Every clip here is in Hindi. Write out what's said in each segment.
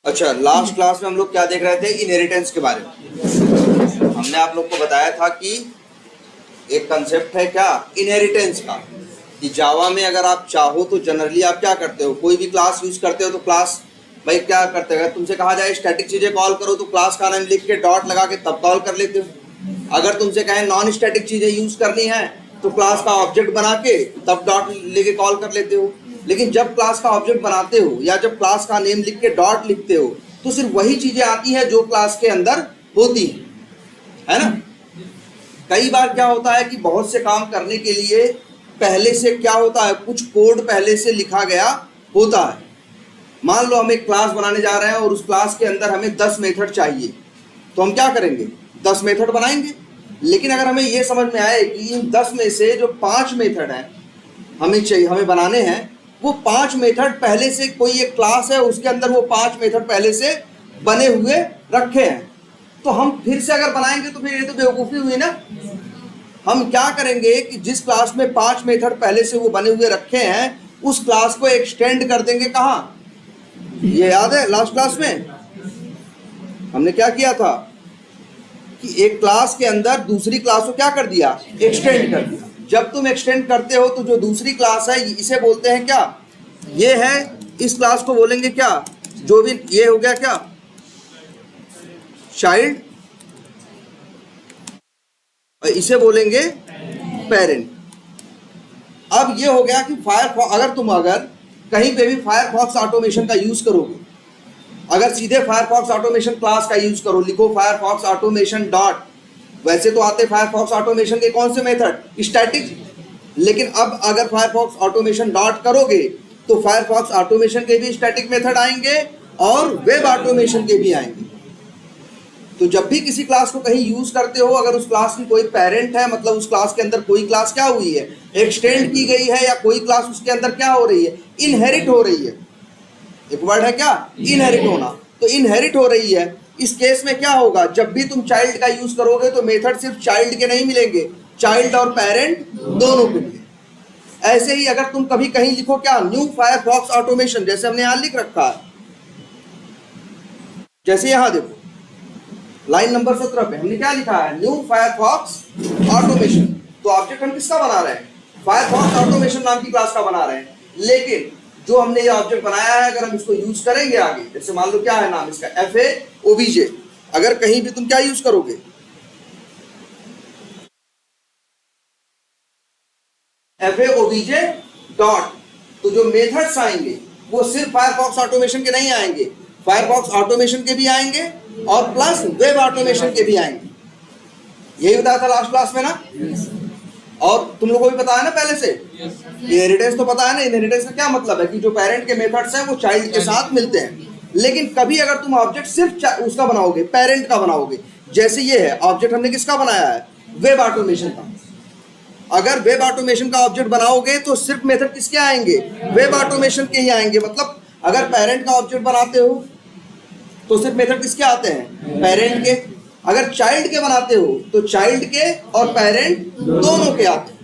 अच्छा, लास्ट क्लास में हम लोग क्या देख रहे थे? इनहेरिटेंस के बारे में। हमने आप लोग को बताया था कि एक कंसेप्ट है क्या, इनहेरिटेंस का, कि जावा में अगर आप चाहो तो जनरली आप क्या करते हो, कोई भी क्लास यूज करते हो तो क्लास भाई क्या करते हो, अगर तुमसे कहा जाए स्टैटिक चीजें कॉल करो तो क्लास का नाम लिख के डॉट लगा के तब कॉल कर लेते हो। अगर तुमसे कहें नॉन स्टैटिक चीजें यूज करनी है तो क्लास का ऑब्जेक्ट बना के तब डॉट लेके कॉल कर लेते हो। लेकिन जब क्लास का ऑब्जेक्ट बनाते हो या जब क्लास का नेम लिख के डॉट लिखते हो तो सिर्फ वही चीजें आती हैं जो क्लास के अंदर होती है ना। कई बार क्या होता है कि बहुत से काम करने के लिए पहले से क्या होता है, कुछ कोड पहले से लिखा गया होता है। मान लो हम एक क्लास बनाने जा रहे हैं और उस क्लास के अंदर हमें 10 मेथड चाहिए, तो हम क्या करेंगे, 10 मेथड बनाएंगे। लेकिन अगर हमें ये समझ में आए कि इन 10 में से जो 5 मेथड हैं हमें बनाने हैं, वो 5 मेथड पहले से कोई एक क्लास है उसके अंदर वो 5 मेथड पहले से बने हुए रखे हैं, तो हम फिर से अगर बनाएंगे तो फिर ये तो बेवकूफ़ी हुई ना। हम क्या करेंगे कि जिस क्लास में 5 मेथड पहले से वो बने हुए रखे हैं उस क्लास को एक्सटेंड कर देंगे। कहाँ, ये याद है लास्ट क्लास में हमने क्या किया था कि एक क्लास के अंदर दूसरी क्लास को क्या कर दिया, एक्सटेंड कर दिया। जब तुम एक्सटेंड करते हो तो जो दूसरी क्लास है इसे बोलते हैं क्या, ये है, इस क्लास को बोलेंगे क्या, जो भी ये हो गया क्या, चाइल्ड, और इसे बोलेंगे पेरेंट। अब ये हो गया कि अगर कहीं पे भी फायरफॉक्स ऑटोमेशन का यूज करोगे, अगर सीधे फायरफॉक्स ऑटोमेशन क्लास का यूज करो, लिखो फायरफॉक्स ऑटोमेशन डॉट, वैसे तो आते फायरफॉक्स ऑटोमेशन के कौन से मेथड, स्टैटिक। लेकिन अब अगर फायरफॉक्स ऑटोमेशन डॉट करोगे तो फायरफॉक्स ऑटोमेशन के भी स्टैटिक मेथड आएंगे और वेब ऑटोमेशन के भी आएंगे। तो जब भी किसी क्लास को कहीं यूज करते हो, अगर उस क्लास की कोई पेरेंट है, मतलब उस क्लास के अंदर कोई क्लास क्या हुई है, एक्सटेंड की गई है, या कोई क्लास उसके अंदर क्या हो रही है, इनहेरिट हो रही है। एक वर्ड है क्या, इनहेरिट होना। तो इनहेरिट हो रही है, इस केस में क्या होगा, जब भी तुम चाइल्ड का यूज करोगे तो मेथड सिर्फ चाइल्ड के नहीं मिलेंगे, चाइल्ड और पेरेंट दोनों के लिए। ऐसे ही अगर तुम कभी कहीं लिखो क्या, न्यू फायरफॉक्स ऑटोमेशन, जैसे हमने यहां लिख रखा है, जैसे यहां देखो लाइन नंबर 17 पे हमने क्या लिखा है, न्यू फायरफॉक्स ऑटोमेशन। तो ऑब्जेक्ट हम किसका बना रहे हैं, फायरफॉक्स ऑटोमेशन नाम की क्लास का बना रहे हैं। लेकिन जो हमने ये ऑब्जेक्ट बनाया है, अगर हम इसको यूज करेंगे आगे, जैसे मान लो क्या है नाम इसका, FAOBJ, अगर कहीं भी तुम क्या यूज करोगे, FAOBJ डॉट, तो जो मेथड्स आएंगे वो सिर्फ फायरफॉक्स ऑटोमेशन के नहीं आएंगे, फायरफॉक्स ऑटोमेशन के भी आएंगे और प्लस वेब ऑटोमेशन के भी आएंगे। यही बताया था लास्ट क्लास में ना। और तुम लोगों को भी पता है ना पहले से, इनहेरिटेंस तो पता है ना। इनहेरिटेंस का क्या मतलब है कि जो पेरेंट के मेथड्स हैं वो चाइल्ड के साथ मिलते हैं। लेकिन कभी अगर तुम ऑब्जेक्ट सिर्फ उसका बनाओगे, पेरेंट का बनाओगे, जैसे ये है ऑब्जेक्ट हमने किसका बनाया है, वेब ऑटोमेशन का। अगर वेब ऑटोमेशन का ऑब्जेक्ट बनाओगे तो सिर्फ मेथड किसके आएंगे, वेब ऑटोमेशन के ही आएंगे। मतलब अगर पेरेंट का ऑब्जेक्ट बनाते हो तो सिर्फ मेथड किसके आते हैं, पेरेंट के। अगर चाइल्ड के बनाते हो तो चाइल्ड के और पेरेंट दोनों के आते हैं।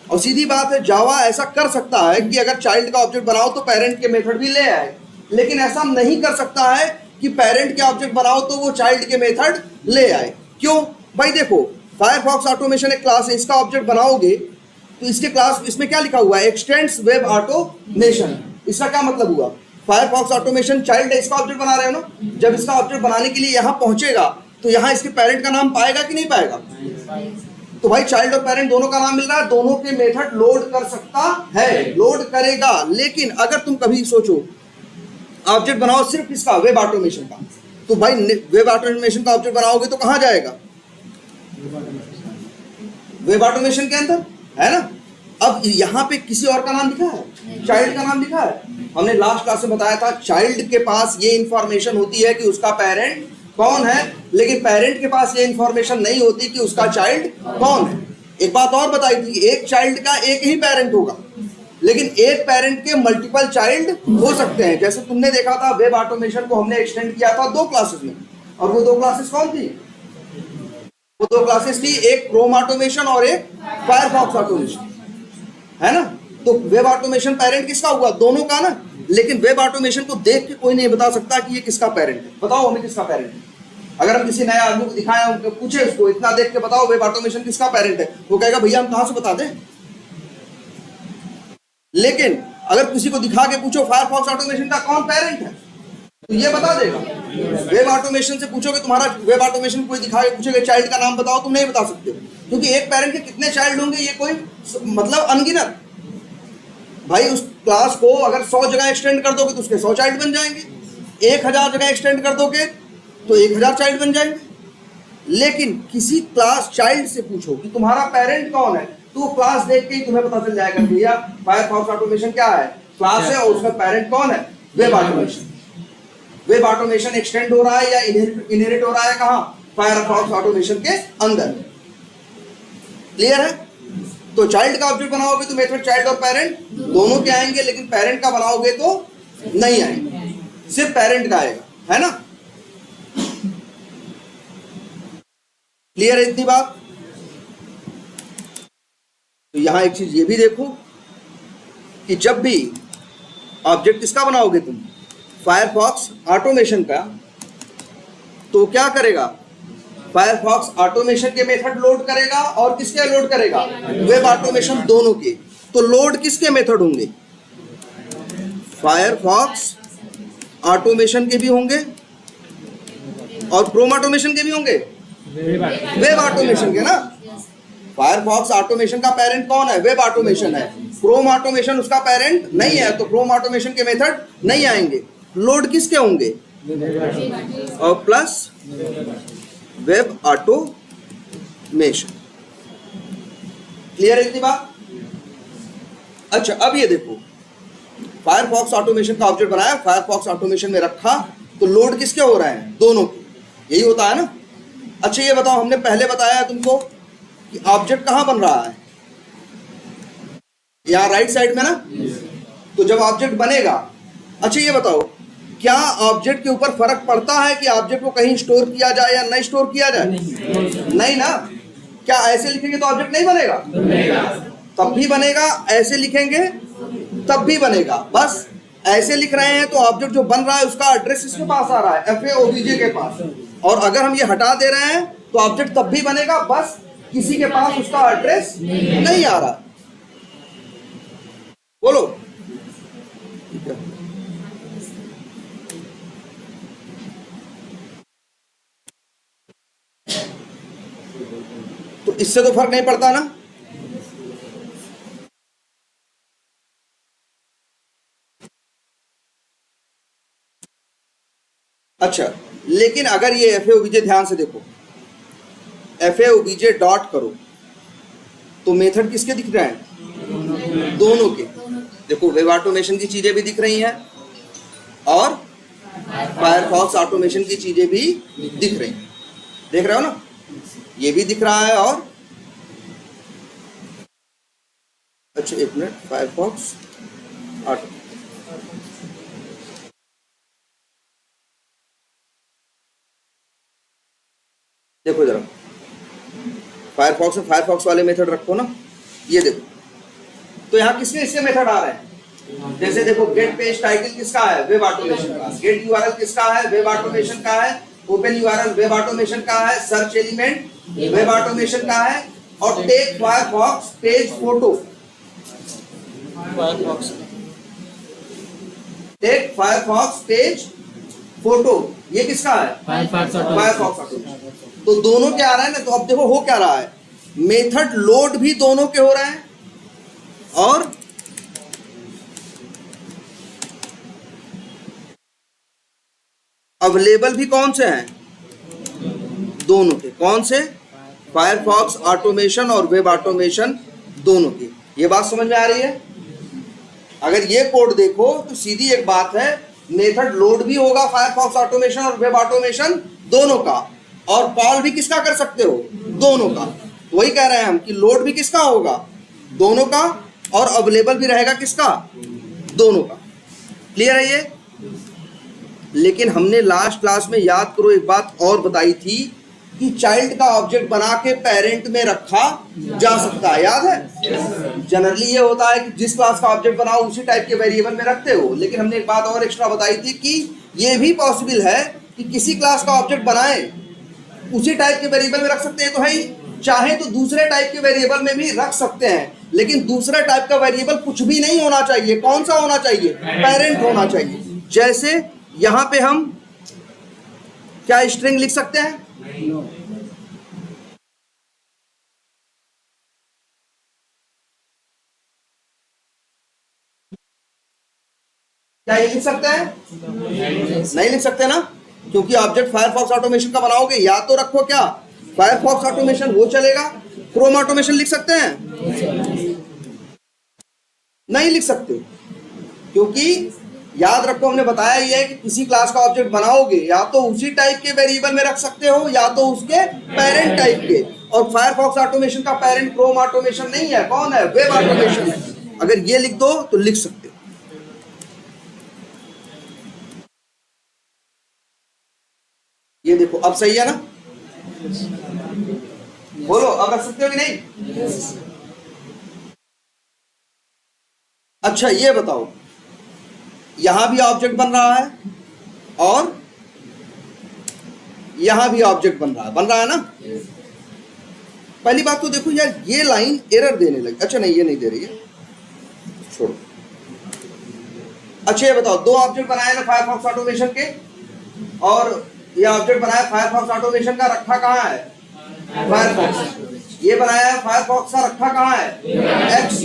और सीधी बात है, जावा ऐसा कर सकता है कि अगर चाइल्ड का ऑब्जेक्ट बनाओ तो पेरेंट के मेथड भी ले आए, लेकिन ऐसा नहीं कर सकता है कि पेरेंट के ऑब्जेक्ट बनाओ तो वो चाइल्ड के मेथड ले आए। क्यों भाई, देखो फायरफॉक्स ऑटोमेशन एक क्लास है, इसका ऑब्जेक्ट बनाओगे तो इसके क्लास, इसमें क्या लिखा हुआ है, एक्सटेंड्स वेब ऑटोमेशन। इसका क्या मतलब हुआ, फायरफॉक्स ऑटोमेशन चाइल्ड है, इसका ऑब्जेक्ट बना रहे हो ना। जब इसका ऑब्जेक्ट बनाने के लिए यहाँ पहुंचेगा तो यहाँ इसके पेरेंट का नाम पाएगा कि नहीं पाएगा, तो भाई चाइल्ड और पेरेंट दोनों का नाम मिल रहा है, दोनों के मेथड लोड कर सकता है, लोड करेगा। लेकिन अगर तुम कभी सोचो ऑब्जेक्ट बनाओ सिर्फ इसका, वेब ऑटोमेशन का, तो भाई वेब ऑटोमेशन का ऑब्जेक्ट बनाओगे तो कहां जाएगा, वेब ऑटोमेशन के अंदर, है ना। अब यहाँ पे किसी और का नाम लिखा है, चाइल्ड का नाम लिखा है। हमने लास्ट क्लास में बताया था चाइल्ड के पास ये इंफॉर्मेशन होती है कि उसका पेरेंट कौन है, लेकिन पेरेंट के पास ये इंफॉर्मेशन नहीं होती कि उसका चाइल्ड कौन है। एक बात और बताई थी, एक चाइल्ड का एक ही पेरेंट होगा, लेकिन एक पेरेंट के मल्टीपल चाइल्ड हो सकते हैं। जैसे तुमने देखा था वेब ऑटोमेशन को हमने एक्सटेंड किया था 2 क्लासेस में, और वो 2 क्लासेस कौन थी, वो 2 क्लासेस थी, एक क्रोम ऑटोमेशन और एक फायरफॉक्स ऑटोमेशन, है ना। तो वेब ऑटोमेशन पेरेंट किसका हुआ, दोनों का ना। लेकिन वेब ऑटोमेशन को देख के कोई नहीं बता सकता कि ये किसका पेरेंट है। बताओ हमें किसका पेरेंट है। अगर हम किसी नए आदमी को दिखाएं, हम पूछे उसको इतना देख के बताओ वेब ऑटोमेशन किसका पेरेंट है, वो कहेगा भैया हम कहां से बता दें। लेकिन अगर किसी को दिखा के पूछो फायरफॉक्स ऑटोमेशन का कौन पेरेंट है, तो ये बता देगा। वेब ऑटोमेशन से पूछोगे, तुम्हारा वेब ऑटोमेशन कोई दिखा के पूछेगा चाइल्ड का नाम बताओ, तुम नहीं बता सकते, क्योंकि एक पेरेंट के कितने चाइल्ड होंगे ये कोई मतलब अनगिनत। भाई उस क्लास को अगर 100 जगह एक्सटेंड कर दोगे तो उसके 100 चाइल्ड बन जाएंगे, 1000 जगह एक्सटेंड कर दोगे तो 1000 चाइल्ड बन जाएंगे। लेकिन किसी क्लास चाइल्ड से पूछो कि तुम्हारा पेरेंट कौन है, तो क्लास देख के ही तुम्हें पता चल जाएगा भैया फायरफॉक्स ऑटोमेशन क्या है, क्लास है और उसका पेरेंट कौन है, web automation. Web automation extend हो रहा है या इनहेरिट हो रहा है कहां, फायरफॉक्स ऑटोमेशन के अंदर। क्लियर है। तो चाइल्ड का ऑब्जेक्ट बनाओगे तो मेथड चाइल्ड और पेरेंट दोनों के आएंगे, लेकिन पेरेंट का बनाओगे तो नहीं आएंगे, सिर्फ पेरेंट का आएगा, है ना। क्लियर है इतनी बात। तो यहां एक चीज ये भी देखो कि जब भी ऑब्जेक्ट किसका बनाओगे तुम, फायरफॉक्स ऑटोमेशन का, तो क्या करेगा, फायरफॉक्स ऑटोमेशन के मेथड लोड करेगा और किसके लोड करेगा, वेब ऑटोमेशन दोनों के। तो लोड किसके मेथड होंगे, फायरफॉक्स ऑटोमेशन के भी होंगे और क्रोम ऑटोमेशन के भी होंगे, वेब ऑटोमेशन के ना। फायरफॉक्स ऑटोमेशन का पेरेंट कौन है, वेब ऑटोमेशन है। क्रोम ऑटोमेशन उसका पेरेंट नहीं है, तो क्रोम ऑटोमेशन के मेथड नहीं आएंगे। लोड किसके होंगे, और प्लस वेब ऑटोमेशन। क्लियर है इतनी बात। अच्छा अब ये देखो, फायरफॉक्स ऑटोमेशन का ऑब्जेक्ट बनाया, फायरफॉक्स ऑटोमेशन में रखा, तो लोड किसके हो रहे हैं, दोनों के, यही होता है ना। अच्छा ये बताओ, हमने पहले बताया तुमको कि ऑब्जेक्ट कहां बन रहा है, यहां राइट साइड में ना। तो जब ऑब्जेक्ट बनेगा, अच्छा ये बताओ क्या ऑब्जेक्ट के ऊपर फर्क पड़ता है कि ऑब्जेक्ट को कहीं स्टोर किया जाए या नहीं स्टोर किया जाए, नहीं ना। क्या ऐसे लिखेंगे तो ऑब्जेक्ट नहीं बनेगा, तब भी बनेगा, ऐसे लिखेंगे तब भी बनेगा। बस ऐसे लिख रहे हैं तो ऑब्जेक्ट जो बन रहा है उसका एड्रेस इसके पास आ रहा है, FAOBJ के पास। और अगर हम ये हटा दे रहे हैं तो ऑब्जेक्ट तब भी बनेगा, बस किसी के पास उसका एड्रेस नहीं आ रहा। बोलो तो इससे तो फर्क नहीं पड़ता ना। अच्छा लेकिन अगर ये FAOBJ, ध्यान से देखो, FAOBJ डॉट करो तो मेथड किसके दिख रहे हैं, दोनों के। देखो वेब ऑटोमेशन की चीजें भी दिख रही हैं और फायरफॉक्स ऑटोमेशन की चीजें भी दिख रही हैं, देख रहे हो ना, ये भी दिख रहा है। और अच्छा एक मिनट, फायरफॉक्स ऑटो, देखो जरा, फायरफॉक्स में फायरफॉक्स वाले मेथड रखो ना, ये देखो। तो यहाँ किसके इसके मेथड आ रहे हैं, जैसे देखो गेट पेज टाइटल किसका है, वेब ऑटोमेशन का। गेट यूआरएल किसका है, वेब ऑटोमेशन का है। ओपन यूआरएल वेब ऑटोमेशन का है। सर्च एलिमेंट वेब ऑटोमेशन का है। और take Firefox page photo, take Firefox page photo, ये किसका है, फायरफॉक्स ऑटोमेशन। तो दोनों क्या आ रहा है ना। तो अब देखो हो क्या रहा है, मेथड लोड भी दोनों के हो रहे हैं और अवेलेबल भी कौन से हैं, दोनों के। कौन से, फायरफॉक्स ऑटोमेशन और वेब ऑटोमेशन दोनों की। ये बात समझ में आ रही है। अगर ये कोड देखो तो सीधी एक बात है, मेथड लोड भी होगा फायरफॉक्स ऑटोमेशन और वेब ऑटोमेशन दोनों का, और कॉल भी किसका कर सकते हो, दोनों का। वही कह रहे हैं हम कि लोड भी किसका होगा, दोनों का, और अवेलेबल भी रहेगा किसका, दोनों का। क्लियर है ये। लेकिन हमने लास्ट क्लास में, याद करो, एक बात और बताई थी कि चाइल्ड का ऑब्जेक्ट बना के पेरेंट में रखा जा सकता है, याद है? जनरली ये होता है कि जिस क्लास का ऑब्जेक्ट बनाओ उसी टाइप के वेरिएबल में रखते हो, लेकिन हमने एक बात और एक्स्ट्रा बताई थी कि ये भी पॉसिबल है कि किसी क्लास का ऑब्जेक्ट बनाए उसी टाइप के वेरिएबल में रख सकते हैं तो है ही, चाहे तो दूसरे टाइप के वेरिएबल में भी रख सकते हैं, लेकिन दूसरा टाइप का वेरिएबल कुछ भी नहीं होना चाहिए। कौन सा होना चाहिए? पेरेंट होना चाहिए। जैसे यहां पे हम क्या स्ट्रिंग लिख सकते हैं? क्या ये लिख सकते हैं? नहीं लिख सकते ना, क्योंकि ऑब्जेक्ट फायरफॉक्स ऑटोमेशन का बनाओगे या तो रखो क्या फायरफॉक्स ऑटोमेशन, वो चलेगा। क्रोम ऑटोमेशन लिख सकते हैं? नहीं लिख सकते, क्योंकि याद रखो हमने बताया ही है कि किसी क्लास का ऑब्जेक्ट बनाओगे या तो उसी टाइप के वेरिएबल में रख सकते हो या तो उसके पेरेंट टाइप के। और फायरफॉक्स ऑटोमेशन का पेरेंट क्रोम ऑटोमेशन नहीं है, कौन है? वेब ऑटोमेशन है। अगर ये लिख दो तो लिख सकते हो। ये देखो अब सही है ना? बोलो अब रख सकते हो कि नहीं? अच्छा ये बताओ, यहां भी ऑब्जेक्ट बन रहा है और यहां भी ऑब्जेक्ट बन रहा है ना? पहली बात तो देखो यार, ये लाइन एरर देने लगी। अच्छा नहीं, ये नहीं दे रही है, छोड़ो। अच्छा ये बताओ, दो ऑब्जेक्ट बनाए ना फायरफॉक्स ऑटोमेशन के, और ये ऑब्जेक्ट बनाया फायरफॉक्स ऑटोमेशन का, रखा कहां है? फायरफॉक्स। ये बनाया है फायरफॉक्स का, रखा कहां है? एक्स।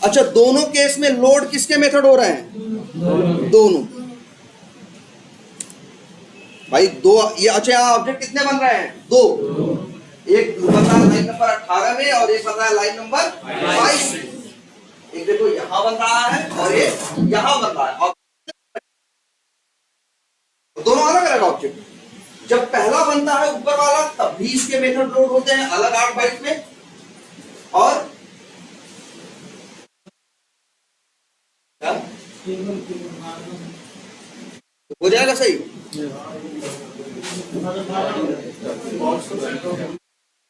अच्छा दोनों केस में लोड किसके मेथड हो रहे हैं? दोनों भाई, दो ये। अच्छा यहाँ ऑब्जेक्ट कितने बन रहे हैं? दो। एक बन रहा है लाइन नंबर 18 में और एक बन रहा है लाइन नंबर 22 में। एक देखो यहां बन रहा है और एक यहां बन रहा है, दोनों अलग अलग ऑब्जेक्ट। जब पहला बनता है ऊपर वाला, तब भी इसके मेथड लोड होते हैं अलग 8 बाइट में, और हो जाएगा सही।